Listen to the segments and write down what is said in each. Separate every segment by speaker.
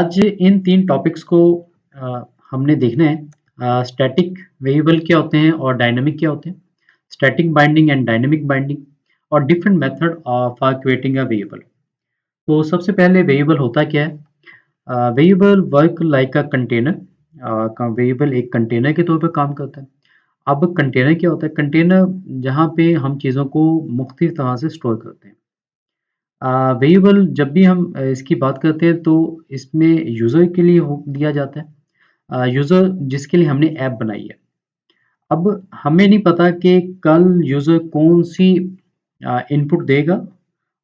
Speaker 1: आज इन 3 टॉपिक्स को हमने देखना है। स्टैटिक वेरिएबल क्या होते हैं और डायनामिक क्या होते हैं, static binding and dynamic binding और different method for creating a variable. तो सबसे पहले वेरिएबल होता क्या है? Variable work like a container. Variable एक कंटेनर के तौर पर काम करता है। अब कंटेनर क्या होता है? कंटेनर जहाँ पे हम चीज़ों को मुख्तलिफ तरह से स्टोर करते हैं। वेरिएबल जब भी हम इसकी बात करते हैं तो इसमें यूज़र के लिए हो दिया जाता है। यूज़र जिसके लिए हमने ऐप बनाई है। अब हमें नहीं पता कि कल यूज़र कौन-सी इनपुट देगा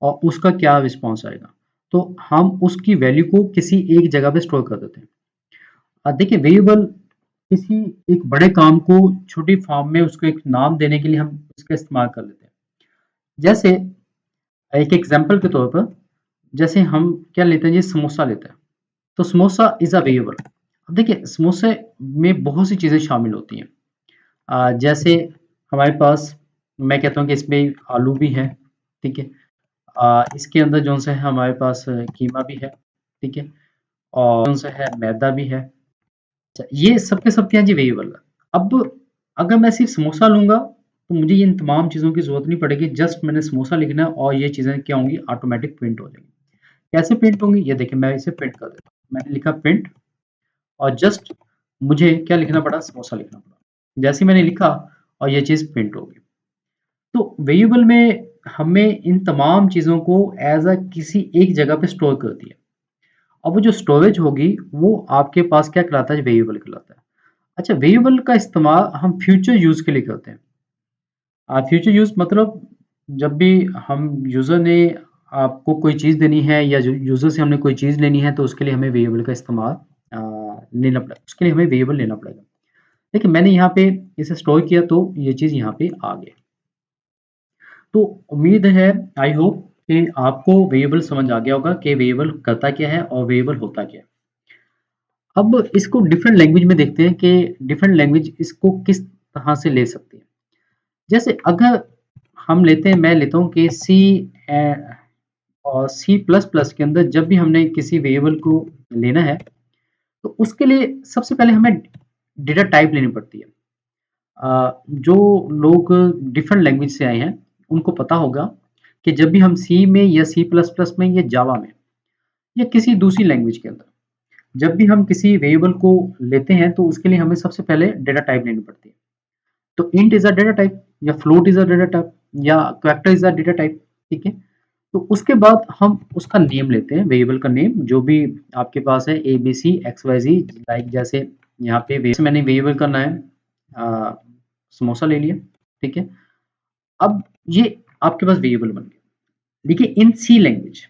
Speaker 1: और उसका क्या रिस्पॉन्स आएगा। तो हम उसकी वैल्यू को किसी एक जगह पे स्टोर कर देते हैं। देखिए वेरिएबल किसी एक बड़े काम को छोटी फॉर्म में उसको एक नाम देने के लिए हम इसका इस्तेमाल कर लेते हैं। जैसे एक एग्ज़ाम्पल के तौर पर जैसे हम क्या लेते हैं जी समोसा लेते हैं। तो समोसा इज़ अ वेरिएबल। अब देखिए समोसे में बहुत सी चीज़ें शामिल होती हैं। जैसे हमारे पास मैं कहता हूँ कि इसमें आलू भी है, ठीक है? इसके अंदर जो-सा है हमारे पास कीमा भी है, ठीक है? और जो-सा है मैदा भी है। अच्छा ये सब के सब क्या है जी वेरिएबल है। अब अगर मैं सिर्फ़ समोसा लूँगा तो मुझे इन तमाम चीज़ों की ज़रूरत नहीं पड़ेगी, जस्ट मैंने समोसा लिखना है और ये चीज़ें क्या होंगी ऑटोमैटिक प्रिंट हो जाएँगी। कैसे प्रिंट होंगी? ये देखिए मैं इसे प्रिंट कर देता हूँ। मैंने लिखा प्रिंट और जस्ट मुझे क्या लिखना पड़ा? समोसा लिखना पड़ा। जैसे ही मैंने लिखा और ये चीज़ प्रिंट हो गई। तो वेरिएबल में हमें इन तमाम चीज़ों को एज़ किसी एक जगह पे स्टोर कर दिया। अब वो जो स्टोरेज होगी वो आपके पास क्या कहलाता है? वेरिएबल कहलाता है। अच्छा वेरिएबल का इस्तेमाल हम फ्यूचर यूज़ के लिए करते हैं। फ्यूचर यूज़ मतलब जब भी हम यूज़र ने आपको कोई चीज़ देनी है या यूज़र से हमने कोई चीज़ लेनी है तो उसके लिए हमें वेरिएबल का इस्तेमाल लेना पड़ेगा। उसके लिए हमें वेरिएबल लेना पड़ेगा। देखिए मैंने यहाँ पे इसे स्टोर किया तो ये चीज़ यहाँ पे आ गई। तो उम्मीद है आई होप कि आपको वेरिएबल समझ आ गया होगा कि वेरिएबल करता क्या है और वेरिएबल होता क्या है। अब इसको डिफरेंट लैंग्वेज में देखते हैं कि डिफरेंट लैंग्वेज इसको किस तरह से ले सकती है। जैसे अगर हम लेते हैं मैं लेता हूँ कि सी और सी प्लस प्लस के अंदर जब भी हमने किसी वेरिएबल को लेना है तो उसके लिए सबसे पहले हमें डेटा टाइप लेनी पड़ती है। जो लोग डिफरेंट लैंग्वेज से आए हैं उनको पता होगा कि जब भी हम सी में या सी प्लस प्लस में या जावा में या किसी दूसरी लैंग्वेज के अंदर जब भी हम किसी वेरिएबल को लेते हैं तो उसके लिए हमें सबसे पहले डेटा टाइप लेनी पड़ती है। तो int is a data type या float is a data type या character is a data type, ठीक है? तो उसके बाद हम उसका नेम लेते हैं, वेरिएबल का नेम जो भी आपके पास है एबीसी एक्सवाईज़ी लाइक जैसे यहाँ पे मैंने वेरिएबल का नाम अ, समोसा ले लिया, ठीक है? अब ये आपके पास वेरिएबल बन गया। देखिए इन सी लैंग्वेज,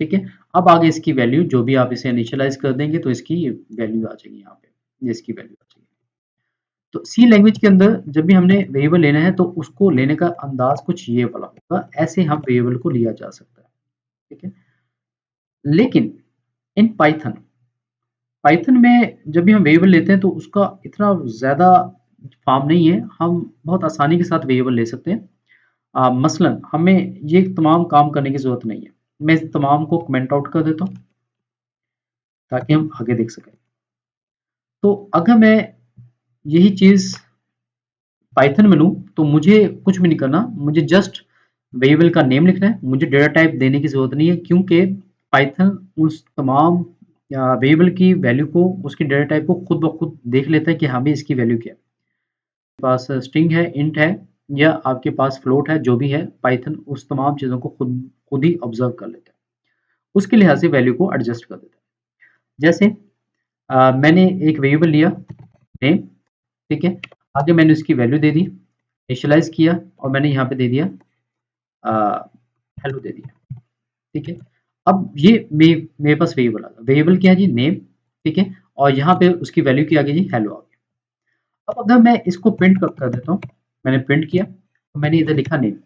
Speaker 1: ठीक है? अब आगे इसकी वैल्यू जो भी आप इसे इनिशियलाइज़ कर देंगे तो इसकी वैल्यू आ जाएगी यहाँ पे, ये इसकी वैल्यू आ जाएगी। तो सी लैंग्वेज के अंदर जब भी हमने वेरिएबल लेना है तो उसको लेने का अंदाज़ कुछ ये वाला होगा, ऐसे हम वेरिएबल को लिया जा सकता है, ठीक है? लेकिन इन पाइथन, पाइथन में जब भी हम वेरिएबल लेते हैं तो उसका इतना ज़्यादा फॉर्म नहीं है, हम बहुत आसानी के साथ वेरिएबल ले सकते हैं। मसलन हमें ये तमाम काम करने की ज़रूरत नहीं है। मैं इस तमाम को कमेंट आउट कर देता हूँ, ताकि हम आगे देख सकें। तो अगर मैं यही चीज़ पाइथन में लूँ, तो मुझे कुछ भी नहीं करना, मुझे जस्ट वेरिएबल का नेम लिखना है, मुझे डेटा टाइप देने की ज़रूरत नहीं है क्योंकि पाइथन उस तमाम वेरिएबल की वैल्यू को, उसकी डेटा टाइप को खुद ब खुद देख लेता है कि हाँ, भई इसकी वैल्यू क्या है। पास स्ट्रिंग है, इंट है या आपके पास फ्लोट है, जो भी है, पाइथन उस तमाम चीज़ों को खुद खुद ही ऑब्ज़र्व कर लेता है। उसके लिहाज़ से वैल्यू को एडजस्ट कर देता है। जैसे मैंने एक वेरिएबल लिया नेम, ठीक है? आगे मैंने उसकी वैल्यू दे दी, इनिशियलाइज़ किया और मैंने यहाँ पे दे दिया अ, हेलो दे दिया, ठीक है? अब ये मेरे पास वेरिएबल आ गया। वेरिएबल क्या है जी? नेम, ठीक है? और यहाँ पे उसकी वैल्यू क्या आ गई जी? हेलो आ गया। अब अगर मैं इसको प्रिंट कर देता हूँ, मैंने प्रिंट किया, तो मैंने इधर लिखा नेम।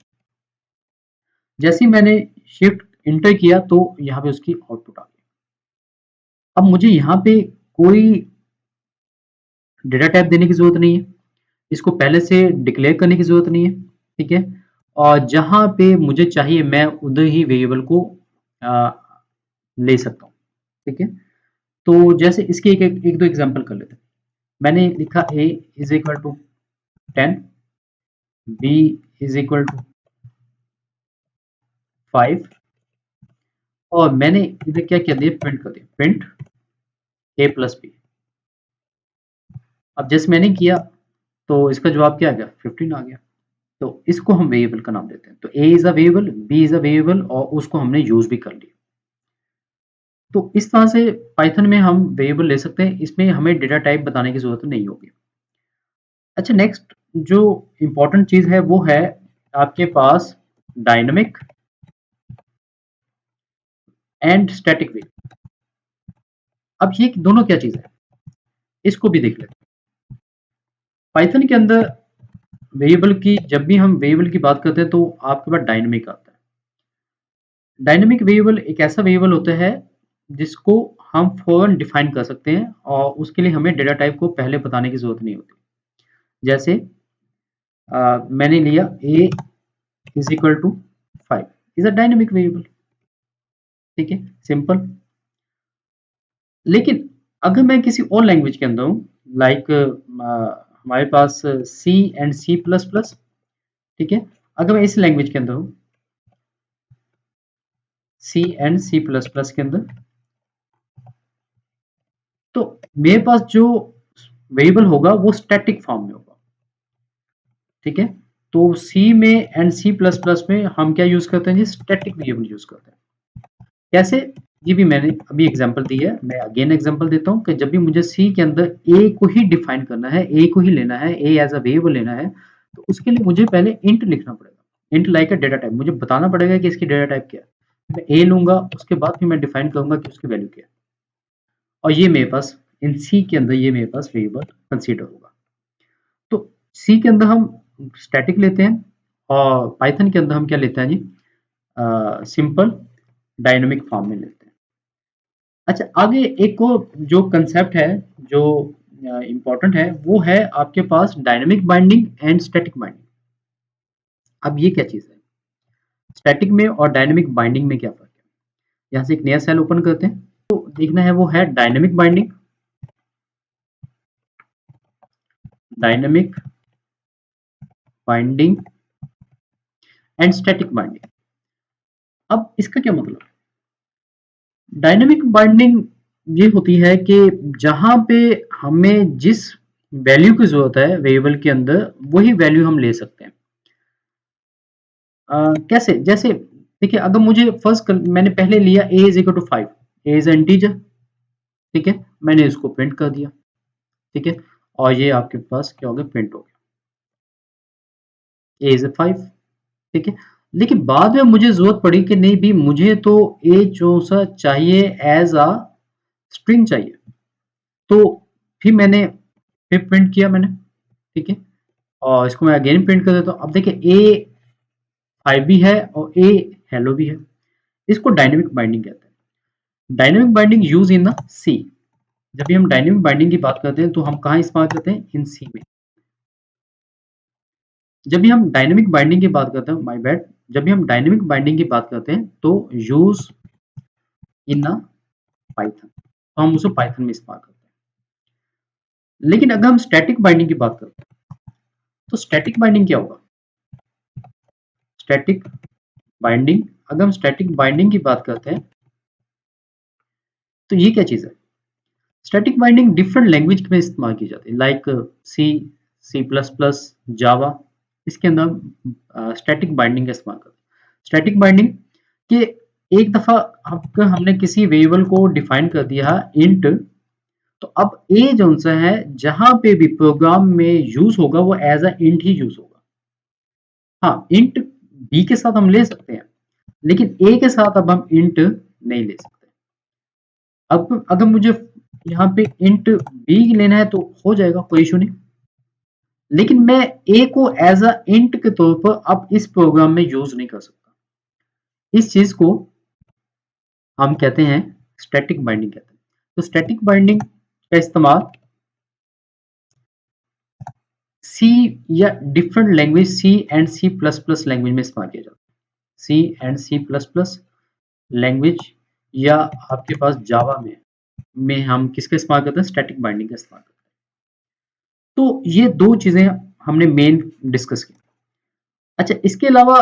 Speaker 1: जैसे ही मैंने शिफ्ट एंटर किया तो यहाँ पे उसकी आउटपुट आ गई। अब मुझे यहाँ पे कोई डेटा टाइप देने की ज़रूरत नहीं है, इसको पहले से डिक्लेयर करने की ज़रूरत नहीं है, ठीक है? और जहाँ पे मुझे चाहिए मैं उधर ही वेरिएबल को अ, ले सकता हूँ, ठीक है? तो जैसे इसके एक दो एग्जांपल कर लेते हैं। मैंने लिखा a is equal to 10, b is equal to 5 और मैंने इधर क्या किया दिया, प्रिंट कर दिया, प्रिंट a प्लस बी। अब जैसे मैंने किया तो इसका जवाब क्या आ गया, 15 आ गया। तो इसको हम वेरिएबल का नाम देते हैं। तो a is a variable, b is a variable और उसको हमने यूज भी कर लिया। तो इस तरह से पाइथन में हम वेरिएबल ले सकते हैं, इसमें हमें डेटा टाइप बताने की जरूरत नहीं होगी। अच्छा, नेक्स्ट जो इंपॉर्टेंट चीज है वो है आपके पास डायनेमिक एंड स्टैटिक वेरिएबल। अब ये दोनों क्या चीज है, इसको भी देख लेते हैं। पाइथन के अंदर वेरिएबल की, जब भी हम वेरिएबल की बात करते हैं तो आपके पास डायनेमिक आता है। डायनेमिक वेरिएबल एक ऐसा वेरिएबल होता है जिसको हम फौरन डिफाइन कर सकते हैं और उसके लिए हमें डेटा टाइप को पहले बताने की जरूरत नहीं होती। जैसे मैंने लिया a is equal to 5 is a dynamic variable, ठीक है, सिंपल। लेकिन अगर मैं किसी और लैंग्वेज के अंदर हूँ, लाइक हमारे पास सी एंड सी प्लस प्लस, ठीक है, अगर मैं इस लैंग्वेज के अंदर हूँ, सी एंड सी प्लस प्लस के अंदर, तो मेरे पास जो वेरिएबल होगा वो स्टैटिक फॉर्म में होगा, ठीक है। तो सी में एंड सी प्लस प्लस में हम क्या यूज करते हैं जी, स्टैटिक वेरिएबल यूज करते हैं। कैसे, ये भी मैंने अभी एग्जांपल दी है, मैं अगेन एग्जांपल देता हूँ कि जब भी मुझे सी के अंदर ए को ही डिफाइन करना है, ए को ही लेना है, ए एज अ वेरिएबल लेना है, तो उसके लिए मुझे पहले इंट लिखना पड़ेगा, इंट लाइक अ डेटा टाइप। मुझे बताना पड़ेगा कि इसकी डेटा टाइप क्या है। मैं ए लूंगा, उसके बाद फिर मैं डिफाइन करूंगा कि उसकी वैल्यू क्या है, और ये मेरे पास इन सी के अंदर ये मेरे पास वेरिएबल कंसीडर होगा। तो सी के अंदर हम स्टैटिक लेते हैं और पाइथन के अंदर हम क्या लेते हैं जी, सिंपल डायनेमिक फॉर्म में लेते हैं। अच्छा, आगे एक और जो कंसेप्ट है जो इम्पोर्टेंट है वो है आपके पास dynamic binding and static binding. अब ये क्या चीज़ है, स्टैटिक में और डायनेमिक बाइंडिंग में क्या फर्क है। यहाँ से एक नया सेल ओपन करते हैं, तो देखना है वो है dynamic binding, dynamic binding and static binding. अब इसका क्या मतलब है, डायनेमिक बाइंडिंग ये होती है कि जहां पे हमें जिस वैल्यू की जरूरत है वेरिएबल के अंदर वही वैल्यू हम ले सकते हैं। कैसे, जैसे देखिए, अगर मुझे मैंने पहले लिया a is equal to 5, A is integer, ठीक है, मैंने इसको प्रिंट कर दिया, ठीक है, और ये आपके पास क्या हो गया, प्रिंट हो गया a इज 5, ठीक है। लेकिन बाद में मुझे जरूरत पड़ी कि नहीं भी, मुझे तो a जो सा चाहिए एज अ स्ट्रिंग चाहिए, तो फिर मैंने फिर प्रिंट किया मैंने, ठीक है, और इसको मैं अगेन प्रिंट कर देता हूँ। अब देखिए ए 5 भी है और ए हेलो भी है, इसको डायनेमिक बाइंडिंग कहते हैं। Dynamic binding use in the C. जब भी हम डायनेमिक बाइंडिंग की बात करते हैं तो हम कहाँ इस्तेमाल करते हैं, इन सी में। जब भी हम डायनेमिक बाइंडिंग की बात करते हैं, माय बैड, जब भी हम डायनेमिक बाइंडिंग की बात करते हैं तो यूज इन अ पाइथन, तो हम उसे पाइथन में इस्तेमाल करते हैं। लेकिन अगर हम स्टैटिक बाइंडिंग की बात करते हैं तो स्टैटिक बाइंडिंग क्या होगा, स्टैटिक बाइंडिंग, अगर हम स्टैटिक बाइंडिंग की बात करते हैं तो ये क्या चीज़ है, स्टैटिक बाइंडिंग डिफरेंट लैंग्वेज में इस्तेमाल की जाती है, लाइक सी, सी प्लस प्लस, जावा, इसके अंदर स्टैटिक बाइंडिंग का इस्तेमाल करते हैं। स्टैटिक बाइंडिंग कि एक दफ़ा आपका हमने किसी वेरिएबल को डिफाइन कर दिया इंट, तो अब ए जो सा है जहां पे भी प्रोग्राम में यूज होगा वो एज अ इंट ही यूज होगा। हाँ, इंट बी के साथ हम ले सकते हैं, लेकिन ए के साथ अब हम इंट नहीं ले सकते। अब अगर मुझे यहाँ पे इंट बी लेना है तो हो जाएगा, कोई इशू नहीं, लेकिन मैं ए को एज अ इंट के तौर पर अब इस प्रोग्राम में यूज नहीं कर सकता। इस चीज को हम कहते हैं स्टैटिक बाइंडिंग कहते हैं। तो स्टैटिक बाइंडिंग का इस्तेमाल सी या different language C and C plus plus language में इस्तेमाल किया जाता है। C and C plus plus language या आपके पास जावा में, में हम किसका इस्तेमाल करते हैं? स्टैटिक बाइंडिंग का इस्तेमाल करते हैं। तो ये 2 चीज़ें हमने मेन डिस्कस की। अच्छा, इसके अलावा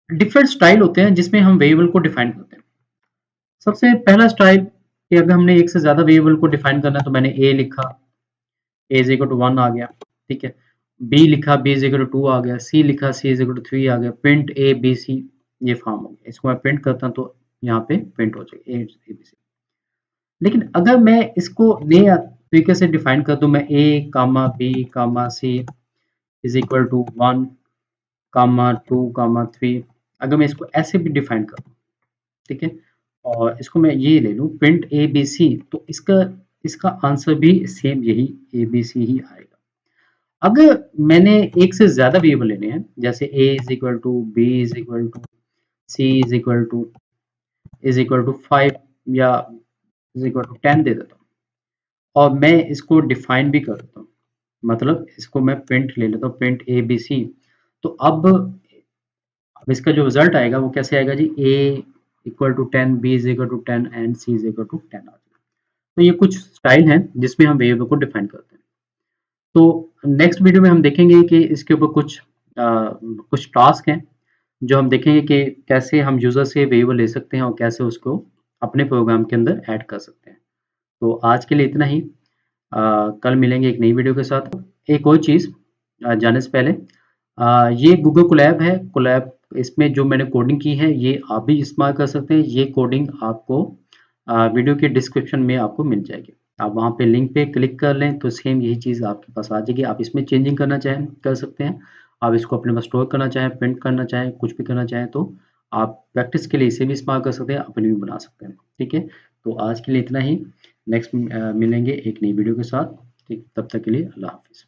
Speaker 1: डिफरेंट स्टाइल होते हैं जिसमें हम वेरिएबल को डिफाइन करते हैं। सबसे पहला स्टाइल कि अगर हमने एक से ज़्यादा वेरिएबल को डिफाइन करना है तो मैंने a लिखा, a इज़ इक्वल टू 1 आ गया, ठीक है। b लिखा, b इज़ इक्वल टू 2 आ गया, c लिखा, c इज़ इक्वल टू 3 आ गया, प्रिंट a b c ये फॉर्म हो गया। इसको मैं प्रिंट करता हूँ तो यहाँ पे प्रिंट हो जाएगा a b c। लेकिन अगर मैं इसको नए तरीके से डिफाइन कर दूँ, मैं a, b, c is equal to 1, 2, 3, अगर मैं इसको ऐसे भी डिफाइन करूँ, ठीक है, और इसको मैं ये ले लूँ प्रिंट ए बी सी, तो इसका इसका आंसर भी सेम यही ए बी सी ही आएगा। अगर मैंने एक से ज़्यादा वेरिएबल लेने हैं, जैसे a is equal to, b is equal to, c is equal to 5 या इज़ इक्वल टू 10 दे देता हूँ और मैं इसको डिफाइन भी कर देता हूँ, मतलब इसको मैं प्रिंट ले लेता हूँ, प्रिंट ए बी सी, तो अब इसका जो रिजल्ट आएगा वो कैसे आएगा जी? a equal to 10, b is equal to 10 and c is equal to 10 आ जाएगा। तो ये कुछ स्टाइल हैं जिसमें हम वेरिएबल को डिफाइन करते हैं। तो नेक्स्ट वीडियो में हम देखेंगे कि इसके ऊपर कुछ टास्क हैं जो हम देखेंगे कि कैसे हम यूज़र से वेरिएबल ले सकते हैं और कैसे उसको अपने प्रोग्राम के अंदर ऐड कर सकते हैं। तो आज के लिए इतना ही। कल मिलेंगे एक नई वीडियो के साथ। एक और चीज़ जाने से पहले, ये गूगल कोलैब है। कोलैब इसमें जो मैंने कोडिंग की है ये आप भी इस्तेमाल कर सकते हैं। ये कोडिंग आपको वीडियो के डिस्क्रिप्शन में आपको मिल जाएगी। आप वहाँ पे लिंक पे क्लिक कर लें तो सेम यही चीज़ आपके पास आ जाएगी। आप इसमें चेंजिंग करना चाहें कर सकते हैं। आप इसको अपने पास स्टोर करना चाहें, प्रिंट करना चाहें, कुछ भी करना चाहें तो आप प्रैक्टिस के लिए इसे भी इस्तेमाल कर सकते हैं, अपनी भी बना सकते हैं। ठीक है? तो आज के लिए इतना ही। नेक्स्ट मिलेंगे एक नई वीडियो के साथ। ठीक, तब तक के लिए अल्लाह हाफ़िज़।